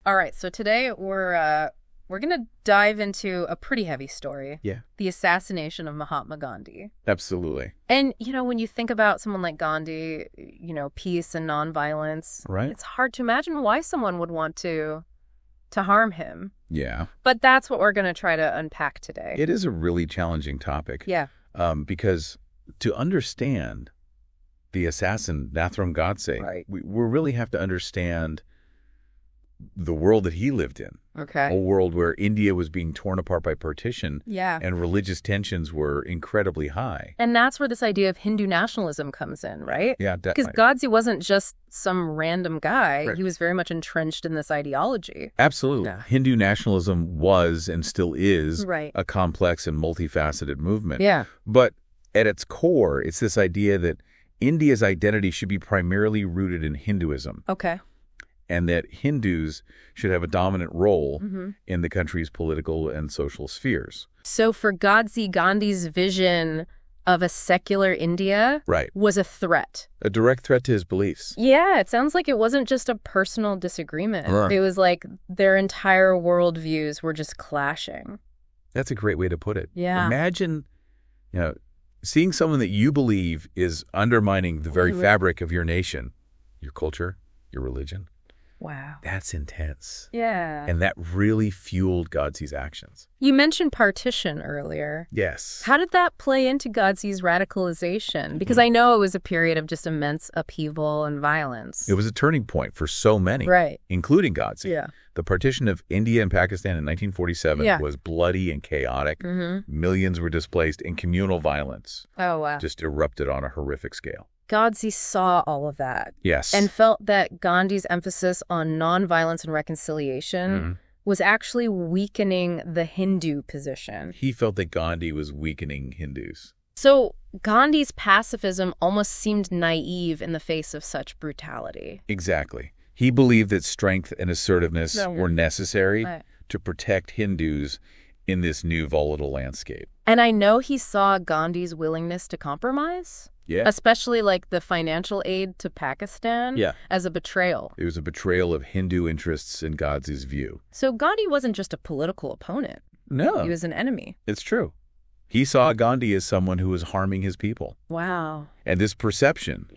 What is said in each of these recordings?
All right, so today we're going to dive into a pretty heavy story. Yeah. The assassination of Mahatma Gandhi. Absolutely. And, when you think about someone like Gandhi, peace and nonviolence, right? It's hard to imagine why someone would want to harm him. Yeah. But that's what we're going to try to unpack today. It is a really challenging topic. Yeah. Because to understand the assassin, Nathuram Godse, right. we really have to understand the world that he lived in. Okay. A world where India was being torn apart by partition. Yeah. And religious tensions were incredibly high. And that's where this idea of Hindu nationalism comes in, right? Yeah, because Godse wasn't just some random guy. Right. He was very much entrenched in this ideology. Absolutely. Yeah. Hindu nationalism was and still is right. a complex and multifaceted movement. Yeah. But at its core, it's this idea that India's identity should be primarily rooted in Hinduism. Okay. And that Hindus should have a dominant role mm-hmm. in the country's political and social spheres. So for Godse, Gandhi's vision of a secular India right. was a threat. A direct threat to his beliefs. Yeah, it sounds like it wasn't just a personal disagreement. Right. It was like their entire worldviews were just clashing. That's a great way to put it. Yeah. Imagine, seeing someone that you believe is undermining the very fabric of your nation, your culture, your religion. Wow. That's intense. Yeah. And that really fueled Godse's actions. You mentioned partition earlier. Yes. How did that play into Godse's radicalization? Because I know it was a period of just immense upheaval and violence. It was a turning point for so many, right. including Godse. Yeah. The partition of India and Pakistan in 1947 was bloody and chaotic. Mm-hmm. Millions were displaced, and communal violence just erupted on a horrific scale. Godse saw all of that. Yes. And felt that Gandhi's emphasis on nonviolence and reconciliation was actually weakening the Hindu position. He felt that Gandhi was weakening Hindus. So Gandhi's pacifism almost seemed naive in the face of such brutality. Exactly. He believed that strength and assertiveness were necessary to protect Hindus in this new volatile landscape. And I know he saw Gandhi's willingness to compromise. Yeah. Especially like the financial aid to Pakistan as a betrayal. It was a betrayal of Hindu interests in Godse's view. So Gandhi wasn't just a political opponent. No. He was an enemy. It's true. He saw Gandhi as someone who was harming his people. Wow. And this perception,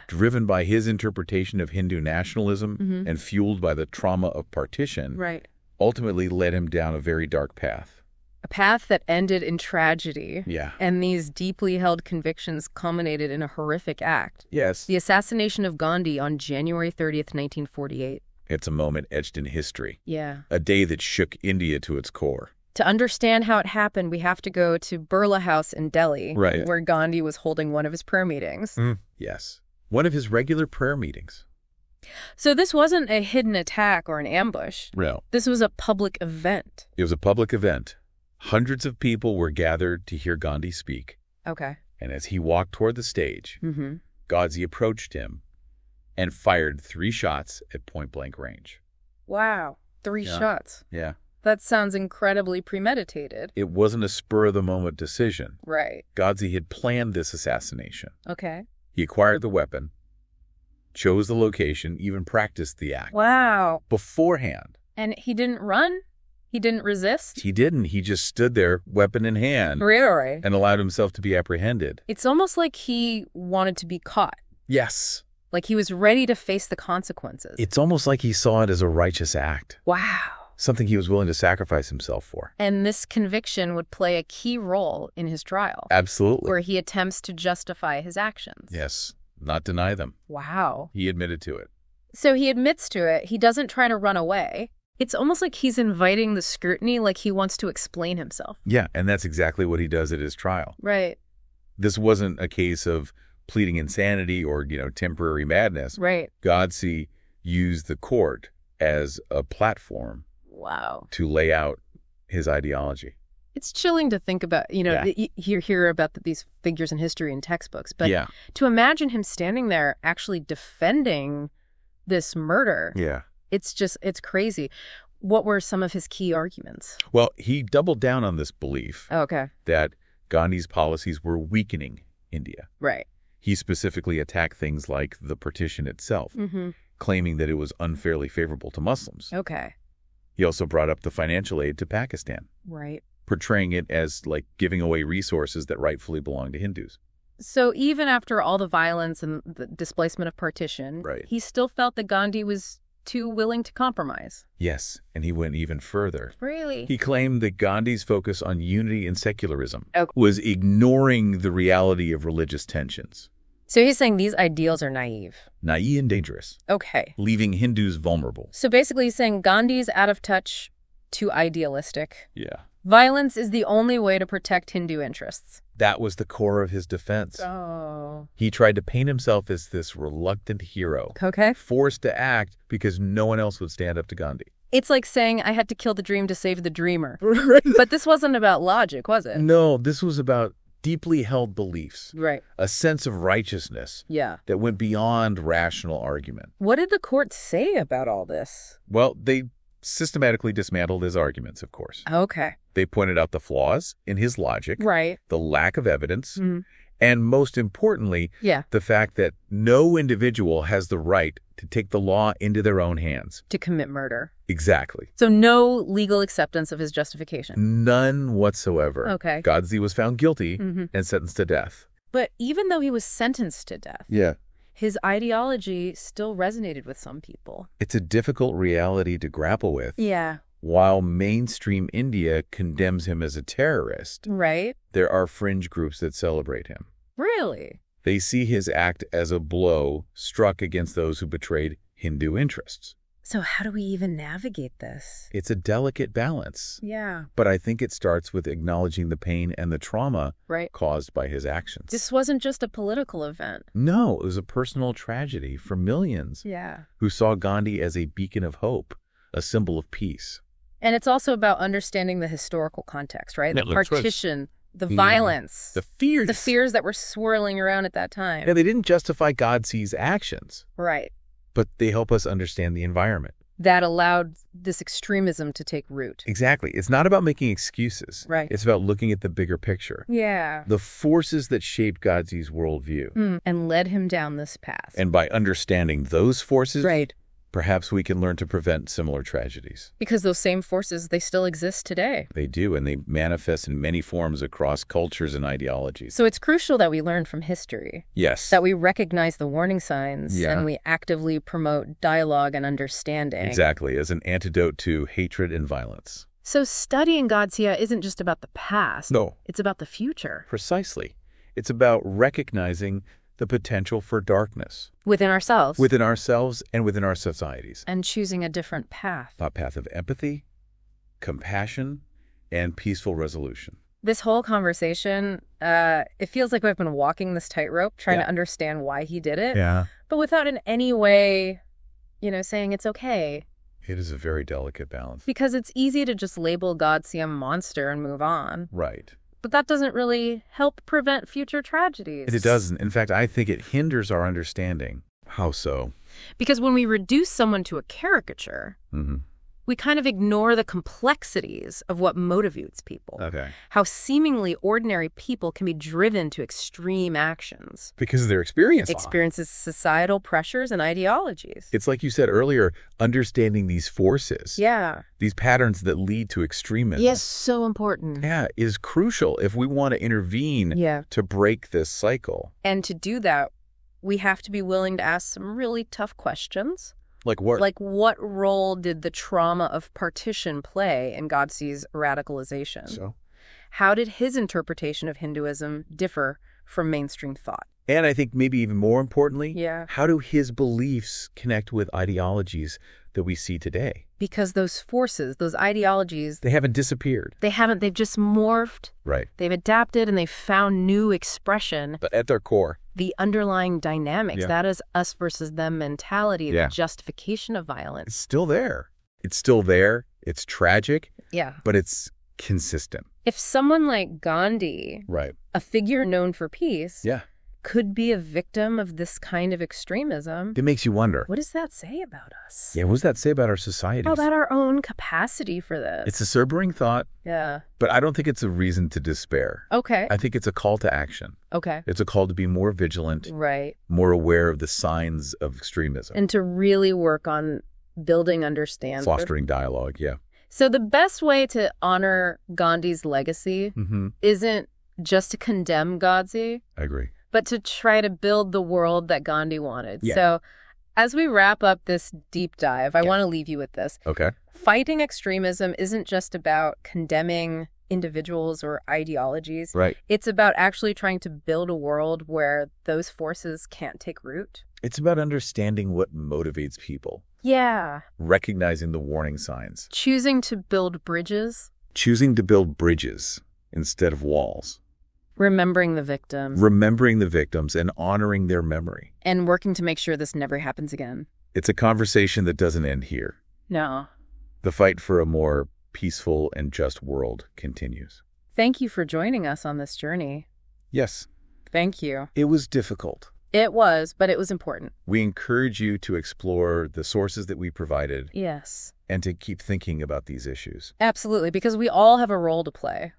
driven by his interpretation of Hindu nationalism and fueled by the trauma of partition, ultimately led him down a very dark path. A path that ended in tragedy. Yeah. And these deeply held convictions culminated in a horrific act. Yes. The assassination of Gandhi on January 30th, 1948. It's a moment etched in history. Yeah. A day that shook India to its core. To understand how it happened, we have to go to Birla House in Delhi, where Gandhi was holding one of his prayer meetings. Yes. One of his regular prayer meetings. So this wasn't a hidden attack or an ambush. No. This was a public event. It was a public event. Hundreds of people were gathered to hear Gandhi speak. Okay. And as he walked toward the stage, Godse approached him and fired 3 shots at point-blank range. Wow. 3 shots. Yeah. That sounds incredibly premeditated. It wasn't a spur-of-the-moment decision. Right. Godse had planned this assassination. Okay. He acquired the weapon, chose the location, even practiced the act. Wow. Beforehand. And he didn't run? He didn't resist? He didn't. He just stood there, weapon in hand. Really? And allowed himself to be apprehended. It's almost like he wanted to be caught. Yes. Like he was ready to face the consequences. It's almost like he saw it as a righteous act. Wow. Something he was willing to sacrifice himself for. And this conviction would play a key role in his trial. Absolutely. Where he attempts to justify his actions. Yes. Not deny them. Wow. He admitted to it. So he admits to it. He doesn't try to run away. It's almost like he's inviting the scrutiny, like he wants to explain himself. Yeah, and that's exactly what he does at his trial. Right. This wasn't a case of pleading insanity or, temporary madness. Right. Godse used the court as a platform to lay out his ideology. It's chilling to think about, you hear about these figures in history in textbooks, but to imagine him standing there actually defending this murder. Yeah. It's crazy. What were some of his key arguments? Well, he doubled down on this belief that Gandhi's policies were weakening India. Right. He specifically attacked things like the partition itself, claiming that it was unfairly favorable to Muslims. Okay. He also brought up the financial aid to Pakistan. Right. Portraying it as like giving away resources that rightfully belong to Hindus. So even after all the violence and the displacement of partition, he still felt that Gandhi was too willing to compromise. Yes, and he went even further. Really? He claimed that Gandhi's focus on unity and secularism was ignoring the reality of religious tensions. So he's saying these ideals are naive. Naive and dangerous. Okay. Leaving Hindus vulnerable. So basically he's saying Gandhi's out of touch, too idealistic. Yeah. Violence is the only way to protect Hindu interests. That was the core of his defense. Oh. He tried to paint himself as this reluctant hero. Okay. Forced to act because no one else would stand up to Gandhi. It's like saying I had to kill the dream to save the dreamer. Right. But this wasn't about logic, was it? No, this was about deeply held beliefs. Right. A sense of righteousness. Yeah. That went beyond rational argument. What did the court say about all this? Well, they systematically dismantled his arguments, of course. Okay. They pointed out the flaws in his logic. Right. The lack of evidence. And most importantly, the fact that no individual has the right to take the law into their own hands. To commit murder. Exactly. So no legal acceptance of his justification. None whatsoever. Okay. Godse was found guilty and sentenced to death. But even though he was sentenced to death, his ideology still resonated with some people. It's a difficult reality to grapple with. Yeah. While mainstream India condemns him as a terrorist, there are fringe groups that celebrate him. Really? They see his act as a blow struck against those who betrayed Hindu interests. So how do we even navigate this? It's a delicate balance. Yeah. But I think it starts with acknowledging the pain and the trauma caused by his actions. This wasn't just a political event. No, it was a personal tragedy for millions who saw Gandhi as a beacon of hope, a symbol of peace. And it's also about understanding the historical context, right? The partition, the violence, the fears that were swirling around at that time. Yeah, they didn't justify Godse's actions. Right. But they help us understand the environment. That allowed this extremism to take root. Exactly. It's not about making excuses. Right. It's about looking at the bigger picture. Yeah. The forces that shaped Godse's worldview. And led him down this path. And by understanding those forces, perhaps we can learn to prevent similar tragedies. Because those same forces, they still exist today. They do, and they manifest in many forms across cultures and ideologies. So it's crucial that we learn from history. Yes. That we recognize the warning signs and we actively promote dialogue and understanding. Exactly, as an antidote to hatred and violence. So studying Godse isn't just about the past. No. It's about the future. Precisely. It's about recognizing the potential for darkness. Within ourselves. Within ourselves and within our societies. And choosing a different path. A path of empathy, compassion, and peaceful resolution. This whole conversation, it feels like we've been walking this tightrope, trying to understand why he did it. Yeah. But without in any way, saying it's okay. It is a very delicate balance. Because it's easy to just label Godse a monster and move on. Right. But that doesn't really help prevent future tragedies. It doesn't. In fact, I think it hinders our understanding. How so? Because when we reduce someone to a caricature, we kind of ignore the complexities of what motivates people. Okay. How seemingly ordinary people can be driven to extreme actions. Because of their experiences, societal pressures and ideologies. It's like you said earlier, understanding these forces. Yeah. These patterns that lead to extremism. Yes, so important. Yeah, is crucial if we want to intervene to break this cycle. And to do that, we have to be willing to ask some really tough questions. Like what? Like what role did the trauma of partition play in Godse's radicalization? So? How did his interpretation of Hinduism differ from mainstream thought? And I think maybe even more importantly, how do his beliefs connect with ideologies that we see today? Because those forces, those ideologies... They haven't disappeared. They haven't. They've just morphed. Right. They've adapted and they've found new expression. But at their core... The underlying dynamics, that is us versus them mentality, the justification of violence. It's still there. It's still there. It's tragic. Yeah. But it's consistent. If someone like Gandhi, a figure known for peace, could be a victim of this kind of extremism. It makes you wonder. What does that say about us? Yeah, what does that say about our societies? How about our own capacity for this? It's a sobering thought. Yeah. But I don't think it's a reason to despair. Okay. I think it's a call to action. Okay. It's a call to be more vigilant. Right. More aware of the signs of extremism. And to really work on building understanding. Fostering dialogue, So the best way to honor Gandhi's legacy isn't just to condemn Godse. I agree. But to try to build the world that Gandhi wanted. Yeah. So as we wrap up this deep dive, I want to leave you with this. Okay. Fighting extremism isn't just about condemning individuals or ideologies. Right. It's about actually trying to build a world where those forces can't take root. It's about understanding what motivates people. Yeah. Recognizing the warning signs. Choosing to build bridges. Choosing to build bridges instead of walls. Remembering the victims. Remembering the victims and honoring their memory. And working to make sure this never happens again. It's a conversation that doesn't end here. No. The fight for a more peaceful and just world continues. Thank you for joining us on this journey. Yes. Thank you. It was difficult. It was, but it was important. We encourage you to explore the sources that we provided. Yes. And to keep thinking about these issues. Absolutely, because we all have a role to play.